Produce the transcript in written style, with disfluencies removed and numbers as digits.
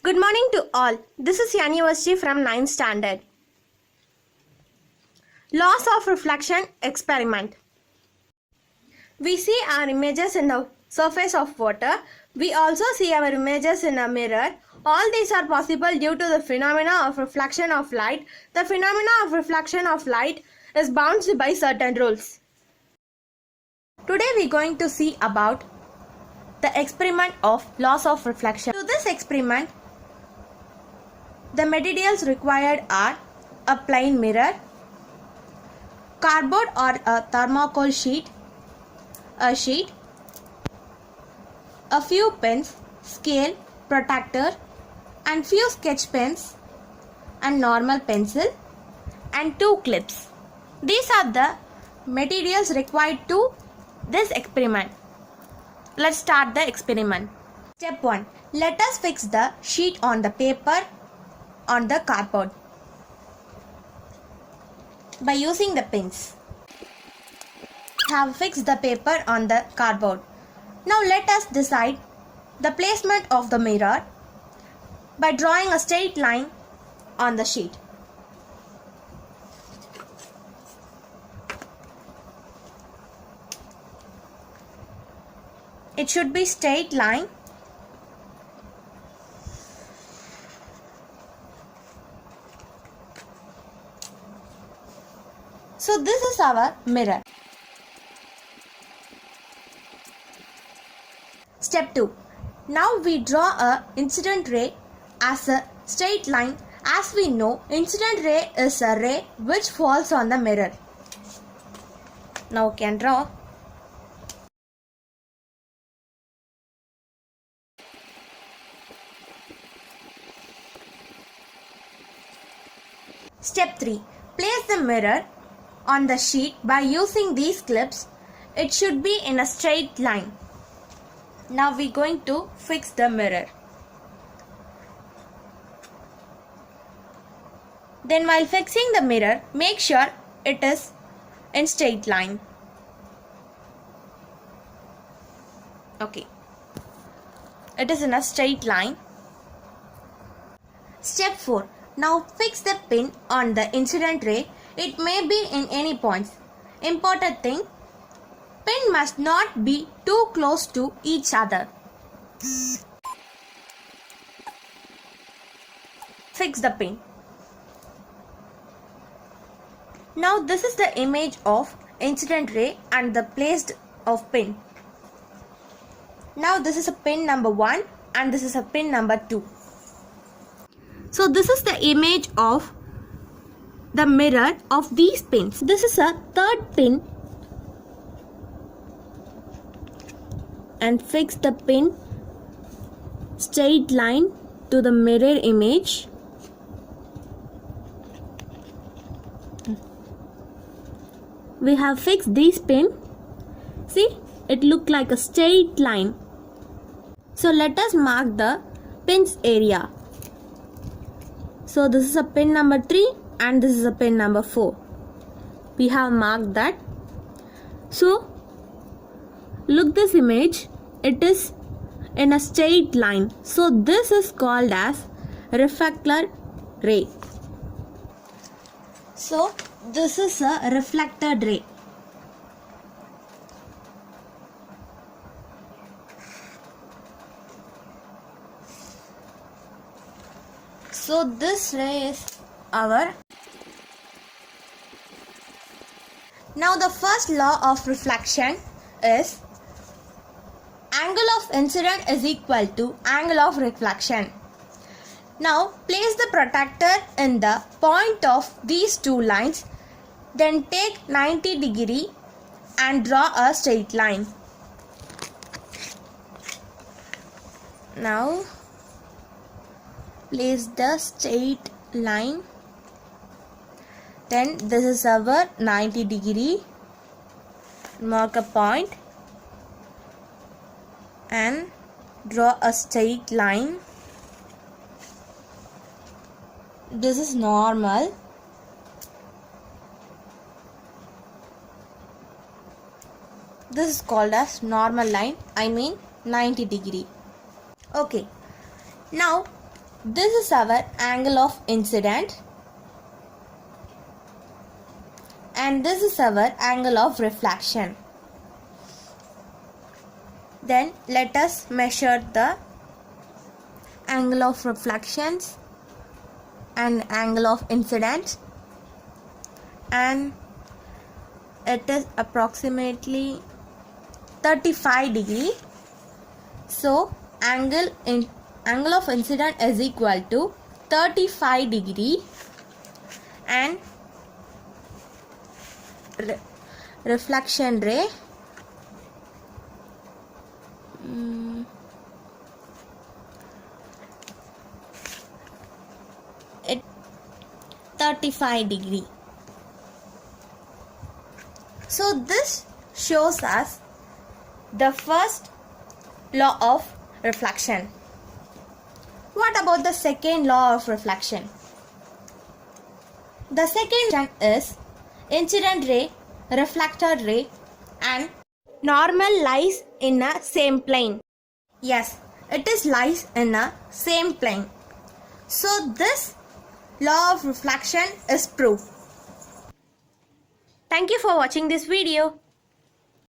Good morning to all. This is University from 9th standard. Laws of reflection experiment. We see our images in the surface of water. We also see our images in a mirror. All these are possible due to the phenomena of reflection of light. The phenomena of reflection of light is bounded by certain rules. Today we are going to see about the experiment of laws of reflection. To this experiment, the materials required are a plain mirror, cardboard or a thermocol sheet, a sheet, a few pens, scale, protractor, and few sketch pens and normal pencil and 2 clips. These are the materials required to this experiment. Let's start the experiment. Step 1. Let us fix the sheet on the paper on the cardboard by using the pins. Have fixed the paper on the cardboard. Now let us decide the placement of the mirror by drawing a straight line on the sheet. It should be straight line. So this is our mirror. Step 2. Now we draw a incident ray as a straight line. As we know, incident ray is a ray which falls on the mirror. Now we can draw. Step 3. Place the mirror on the sheet by using these clips. It should be in a straight line. Now we are going to fix the mirror. Then while fixing the mirror, make sure it is in straight line. Okay. It is in a straight line. Step 4. Now fix the pin on the incident ray. It may be in any points. Important thing, pin must not be too close to each other. Fix the pin. Now this is the image of incident ray and the placed of pin. Now this is a pin number 1 and this is a pin number 2. So this is the image of the mirror of these pins. This is a third pin and fix the pin straight line to the mirror image. We have fixed this pin. See, it looked like a straight line. So let us mark the pin's area. So this is a pin number 3 and this is a pin number 4. We have marked that. So look this image. It is in a straight line. So this is called as reflector ray. So this is a reflected ray. So this ray is our. Now the first law of reflection is angle of incident is equal to angle of reflection. Now place the protractor in the point of these two lines. Then take 90 degree and draw a straight line. Now place the straight line. Then this is our 90 degree. Mark a point and draw a straight line. This is normal. This is called as normal line, I mean 90 degree. Okay, now This is our angle of incident and this is our angle of reflection. Then let us measure the angle of reflections and angle of incidence, and it is approximately 35 degree. So angle of incident is equal to 35 degree and reflection ray it 35 degree. So this shows us the first law of reflection. What about the second law of reflection? The second is incident ray, reflected ray and normal lies in a same plane. Yes, it is lies in a same plane. So this law of reflection is proved. Thank you for watching this video.